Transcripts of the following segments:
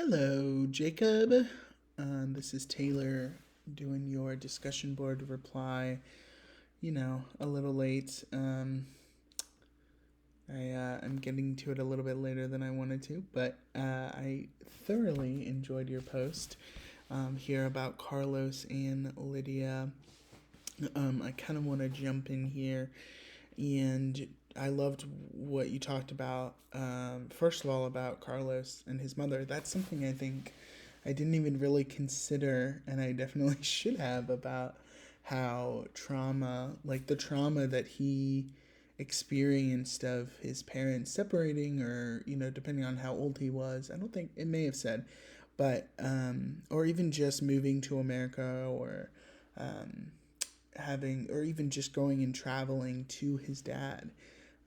Hello, Jacob. This is Taylor doing your discussion board reply. A little late. I'm getting to it a little bit later than I wanted to, but I thoroughly enjoyed your post here about Carlos and Lydia. I kind of want to jump in here, and I loved what you talked about. First of all, about Carlos and his mother. That's something I think I didn't even really consider, and I definitely should have, about how trauma, like the trauma that he experienced of his parents separating, or, depending on how old he was. I don't think it may have said, but, or even just moving to America, or, um, or even just going and traveling to his dad.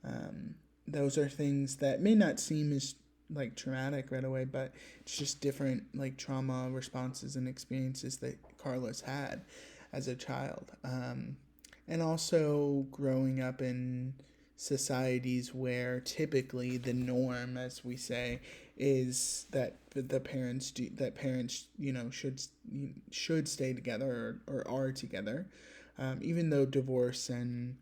Um, those are things that may not seem as like traumatic right away, but it's just different like trauma responses and experiences that Carlos had as a child. And also growing up in societies where typically the norm, as we say, is that parents should stay together, or are together, even though divorce and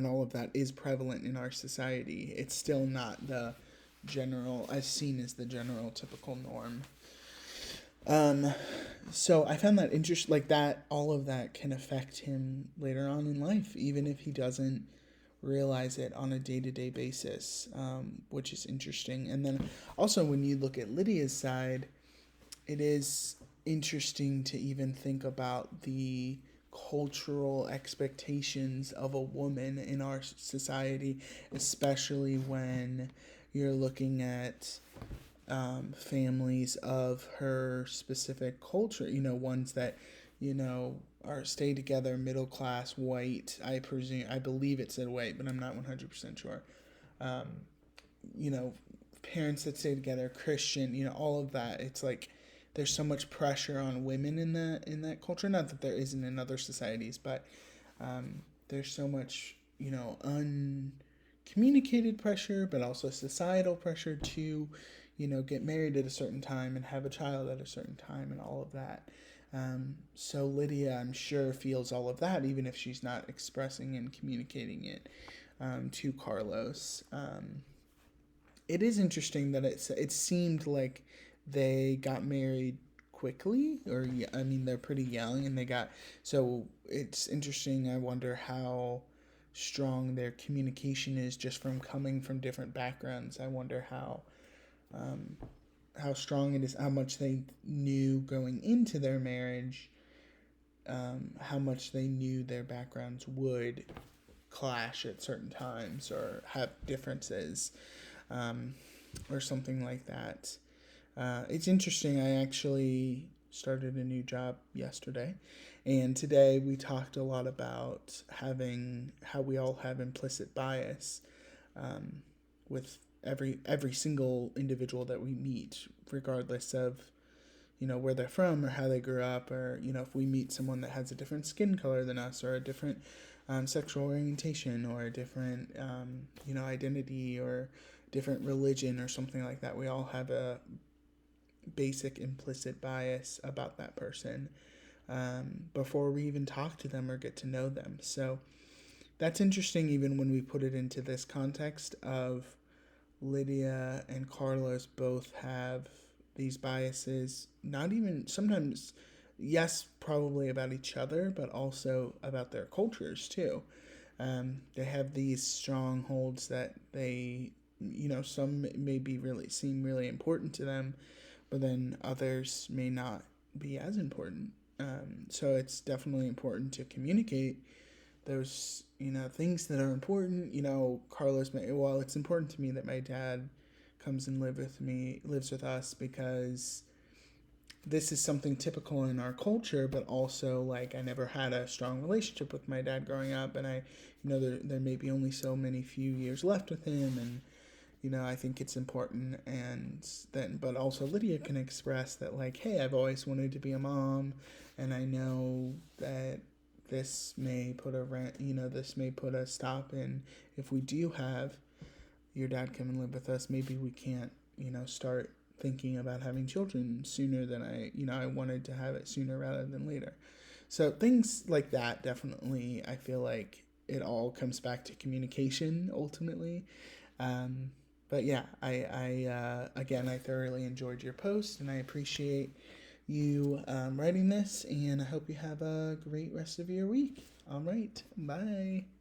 all of that is prevalent in our society. It's still not the general, as seen as the general typical norm. Um, so I found that interesting, like that, all of that can affect him later on in life, even if he doesn't realize it on a day to day basis, which is interesting. And then also, when you look at Lydia's side, it is interesting to even think about the cultural expectations of a woman in our society, especially when you're looking at families of her specific culture, ones that, are stay together, middle class, white. I believe it said white, but I'm not 100% sure. Um, you know, Parents that stay together, Christian, all of that. It's like there's so much pressure on women in that culture. Not that there isn't in other societies, but there's so much, uncommunicated pressure, but also societal pressure to, get married at a certain time and have a child at a certain time and all of that. So Lydia, I'm sure, feels all of that, even if she's not expressing and communicating it to Carlos. It is interesting that it seemed like they got married quickly, or yeah, I mean they're pretty young, and they got, so it's interesting. I wonder how strong their communication is, just from coming from different backgrounds. I wonder um, how strong it is, how much they knew going into their marriage, how much they knew their backgrounds would clash at certain times or have differences, um, or something like that. It's interesting. I actually started a new job yesterday, and today we talked a lot about having how we all have implicit bias, um, with every single individual that we meet, regardless of where they're from or how they grew up, or if we meet someone that has a different skin color than us, or a different sexual orientation, or a different identity, or different religion or something like that. We all have a basic implicit bias about that person, before we even talk to them or get to know them. So that's interesting, even when we put it into this context of Lydia and Carlos both have these biases, not even sometimes, yes, probably about each other, but also about their cultures too. They have these strongholds that some may be really seem really important to them, but then others may not be as important. So it's definitely important to communicate those things that are important. Carlos, well, it's important to me that my dad comes and lives with us, because this is something typical in our culture, but also, like, I never had a strong relationship with my dad growing up, and there may be only so many few years left with him, and I think it's important. And then, but also Lydia can express that, like, hey, I've always wanted to be a mom, and I know that this may put a stop in, if we do have your dad come and live with us, maybe we can't, start thinking about having children sooner than I wanted to have it sooner rather than later. So things like that, definitely, I feel like it all comes back to communication ultimately. Um, but yeah, again, I thoroughly enjoyed your post, and I appreciate you writing this, and I hope you have a great rest of your week. All right, bye.